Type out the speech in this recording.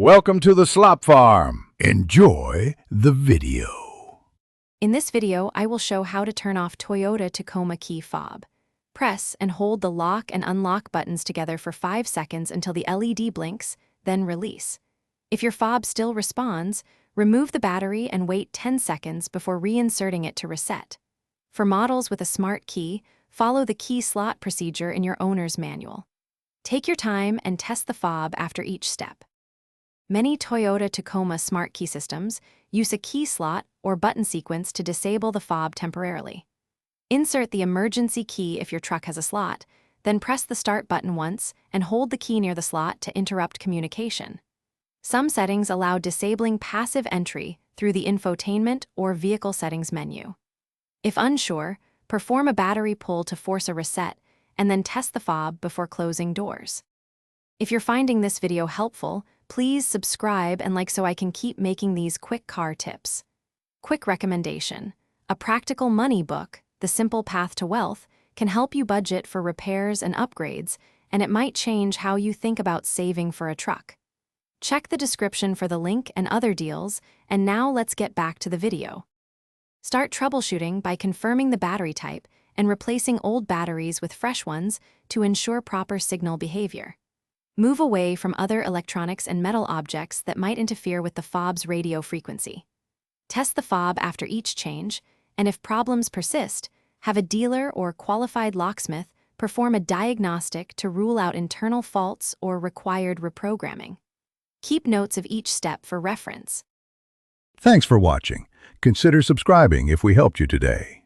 Welcome to the Slop Farm. Enjoy the video. In this video, I will show how to turn off Toyota Tacoma key fob. Press and hold the lock and unlock buttons together for 5 seconds until the LED blinks, then release. If your fob still responds, remove the battery and wait 10 seconds before reinserting it to reset. For models with a smart key, follow the key slot procedure in your owner's manual. Take your time and test the fob after each step. Many Toyota Tacoma smart key systems use a key slot or button sequence to disable the fob temporarily. Insert the emergency key if your truck has a slot, then press the start button once and hold the key near the slot to interrupt communication. Some settings allow disabling passive entry through the infotainment or vehicle settings menu. If unsure, perform a battery pull to force a reset and then test the fob before closing doors. If you're finding this video helpful, please subscribe and like so I can keep making these quick car tips. Quick recommendation: a practical money book, The Simple Path to Wealth, can help you budget for repairs and upgrades, and it might change how you think about saving for a truck. Check the description for the link and other deals, and now let's get back to the video. Start troubleshooting by confirming the battery type and replacing old batteries with fresh ones to ensure proper signal behavior. Move away from other electronics and metal objects that might interfere with the fob's radio frequency. Test the fob after each change, and if problems persist, have a dealer or qualified locksmith perform a diagnostic to rule out internal faults or required reprogramming. Keep notes of each step for reference. Thanks for watching. Consider subscribing if we helped you today.